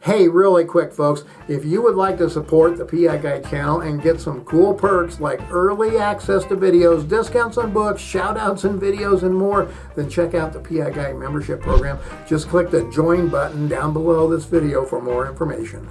Hey, really quick folks, if you would like to support the PI Guide channel and get some cool perks like early access to videos, discounts on books, shoutouts and videos and more, then check out the PI Guide membership program. Just click the join button down below this video for more information.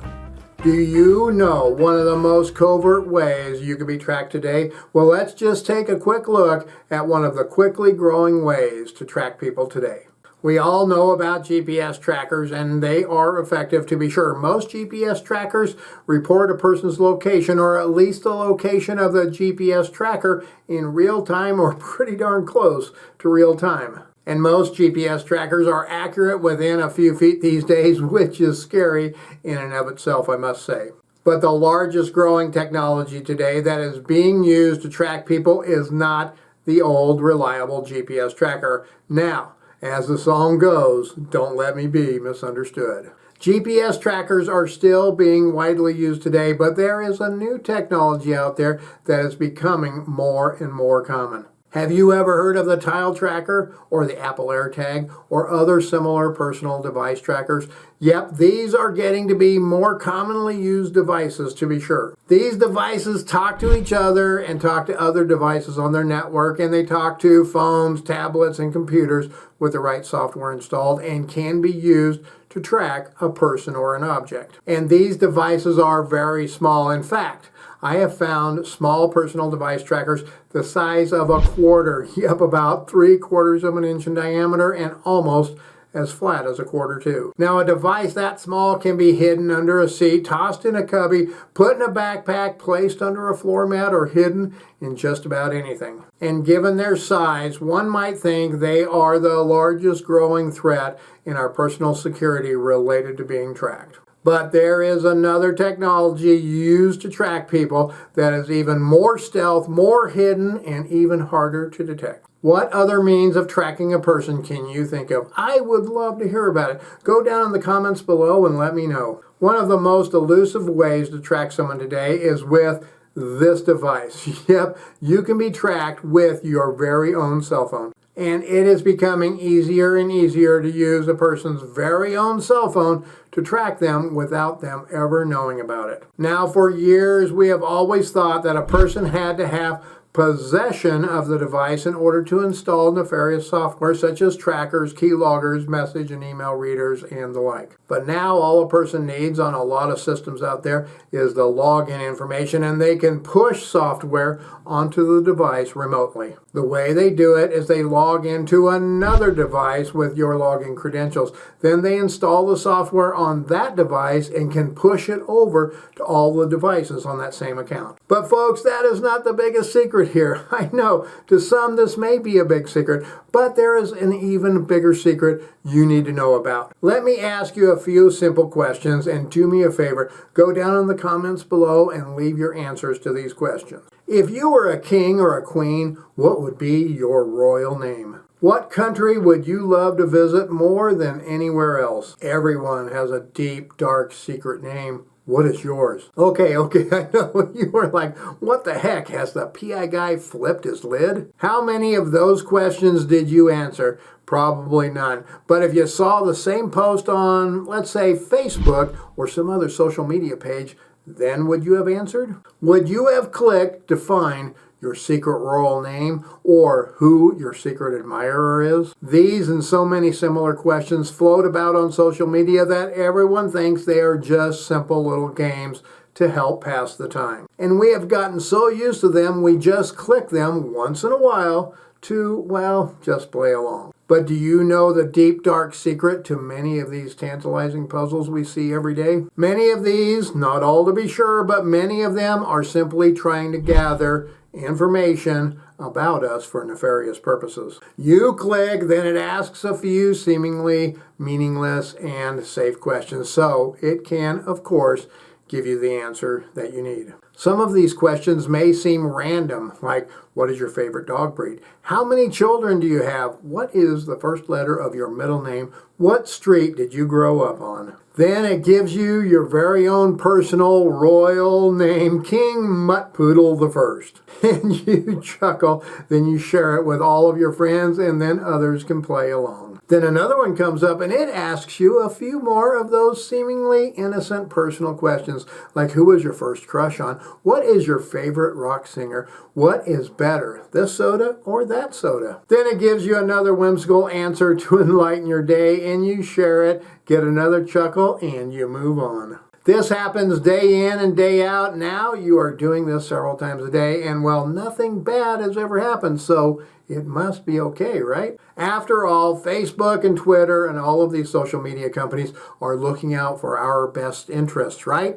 Do you know one of the most covert ways you can be tracked today? Well, let's just take a quick look at one of the quickly growing ways to track people today. We all know about GPS trackers, and they are effective to be sure. Most GPS trackers report a person's location, or at least the location of the GPS tracker, in real time or pretty darn close to real time. And most GPS trackers are accurate within a few feet these days, which is scary in and of itself, I must say. But the largest growing technology today that is being used to track people is not the old reliable GPS tracker. Now, as the song goes, don't let me be misunderstood. GPS trackers are still being widely used today, but there is a new technology out there that is becoming more and more common. Have you ever heard of the Tile Tracker or the Apple AirTag or other similar personal device trackers? Yep, these are getting to be more commonly used devices, to be sure. These devices talk to each other and talk to other devices on their network, and they talk to phones, tablets, and computers with the right software installed and can be used to track a person or an object. And these devices are very small. In fact, I have found small personal device trackers the size of a quarter, yep, about 3/4 of an inch in diameter and almost as flat as a quarter too. Now, a device that small can be hidden under a seat, tossed in a cubby, put in a backpack, placed under a floor mat, or hidden in just about anything. And given their size, one might think they are the largest growing threat in our personal security related to being tracked. But there is another technology used to track people that is even more stealth, more hidden, and even harder to detect. What other means of tracking a person can you think of? I would love to hear about it. Go down in the comments below and let me know. One of the most elusive ways to track someone today is with this device. Yep, you can be tracked with your very own cell phone. And it is becoming easier and easier to use a person's very own cell phone to track them without them ever knowing about it. Now, for years, we have always thought that a person had to have possession of the device in order to install nefarious software such as trackers, keyloggers, message and email readers, and the like. But now all a person needs on a lot of systems out there is the login information, and they can push software onto the device remotely. The way they do it is they log into another device with your login credentials. Then they install the software on that device and can push it over to all the devices on that same account. But folks, that is not the biggest secret here. I know to some this may be a big secret, but there is an even bigger secret you need to know about. Let me ask you a few simple questions, and do me a favor, go down in the comments below and leave your answers to these questions. If you were a king or a queen, what would be your royal name? What country would you love to visit more than anywhere else? Everyone has a deep, dark, secret name. What is yours? Okay, I know you were like, what the heck, has the PI guy flipped his lid? How many of those questions did you answer? Probably none. But if you saw the same post on, let's say, Facebook or some other social media page, then would you have answered? Would you have clicked to find your secret royal name or who your secret admirer is? These and so many similar questions float about on social media that everyone thinks they are just simple little games to help pass the time. And we have gotten so used to them, we just click them once in a while to, well, just play along. But do you know the deep, dark secret to many of these tantalizing puzzles we see every day? Many of these, not all to be sure, but many of them are simply trying to gather information about us for nefarious purposes. You click, then it asks a few seemingly meaningless and safe questions, so it can, of course, give you the answer that you need. Some of these questions may seem random, like, what is your favorite dog breed? How many children do you have? What is the first letter of your middle name? What street did you grow up on? Then it gives you your very own personal royal name, King Muttpoodle the First. And you chuckle, then you share it with all of your friends, and then others can play along. Then another one comes up and it asks you a few more of those seemingly innocent personal questions, like who was your first crush on? What is your favorite rock singer? What is better, this soda or that soda? Then it gives you another whimsical answer to enlighten your day, and you share it, get another chuckle, and you move on. This happens day in and day out. Now you are doing this several times a day, and well, nothing bad has ever happened, so it must be okay, right? After all, Facebook and Twitter and all of these social media companies are looking out for our best interests, right?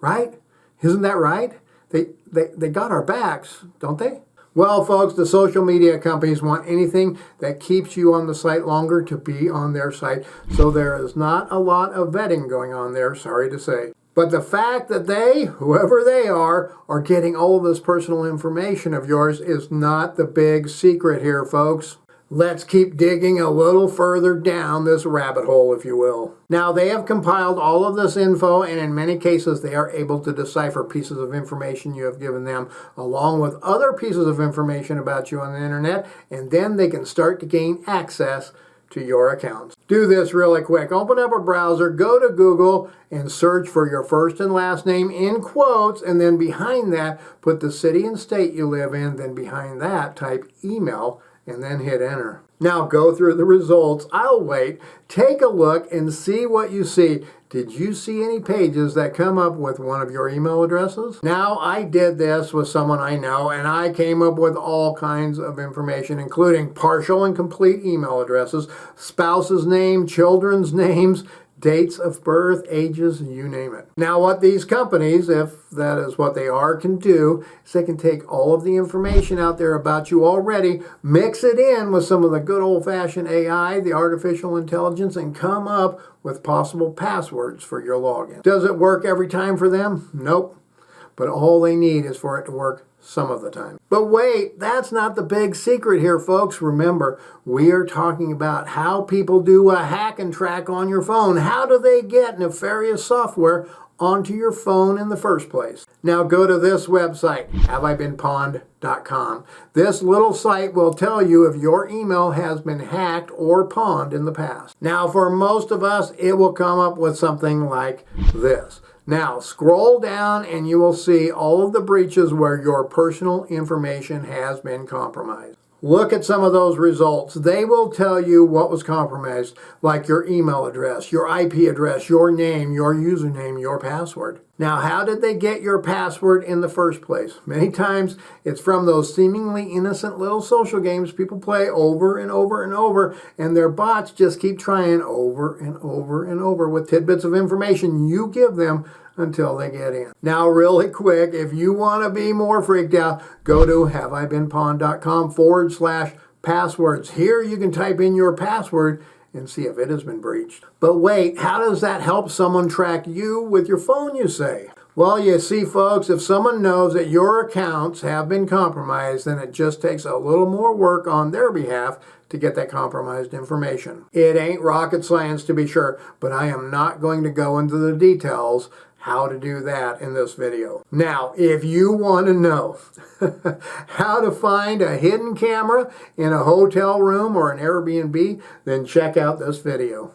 Right? Isn't that right? They got our backs, don't they? Well, folks, the social media companies want anything that keeps you on the site longer to be on their site, so there is not a lot of vetting going on there, sorry to say. But the fact that they, whoever they are getting all of this personal information of yours is not the big secret here, folks. Let's keep digging a little further down this rabbit hole, if you will. Now, they have compiled all of this info, and in many cases, they are able to decipher pieces of information you have given them, along with other pieces of information about you on the internet, and then they can start to gain access to your accounts. Do this really quick. Open up a browser, go to Google, and search for your first and last name in quotes, and then behind that, put the city and state you live in, then behind that, type email, and then hit enter. Now go through the results. I'll wait. Take a look and see what you see. Did you see any pages that come up with one of your email addresses? Now, I did this with someone I know, and I came up with all kinds of information, including partial and complete email addresses, spouse's name, children's names, dates of birth, ages, you name it. Now, what these companies, if that is what they are, can do is they can take all of the information out there about you already, mix it in with some of the good old-fashioned AI, the artificial intelligence, and come up with possible passwords for your login. Does it work every time for them? Nope. But all they need is for it to work some of the time. But wait, that's not the big secret here, folks. Remember, we are talking about how people do a hack and track on your phone. How do they get nefarious software onto your phone in the first place? Now go to this website, haveibeenpawned.com. This little site will tell you if your email has been hacked or pawned in the past. Now, for most of us, it will come up with something like this. Now, scroll down and you will see all of the breaches where your personal information has been compromised. Look at some of those results. They will tell you what was compromised, like your email address, your IP address, your name, your username, your password. Now, how did they get your password in the first place? Many times, it's from those seemingly innocent little social games people play over and over and over, and their bots just keep trying over and over and over with tidbits of information you give them until they get in. Now, really quick, if you want to be more freaked out, go to haveibeenpawned.com/passwords. Here you can type in your password and see if it has been breached. But wait, how does that help someone track you with your phone, you say? Well, you see, folks, if someone knows that your accounts have been compromised, then it just takes a little more work on their behalf to get that compromised information. It ain't rocket science, to be sure, but I am not going to go into the details how to do that in this video. Now, if you want to know how to find a hidden camera in a hotel room or an Airbnb, then check out this video.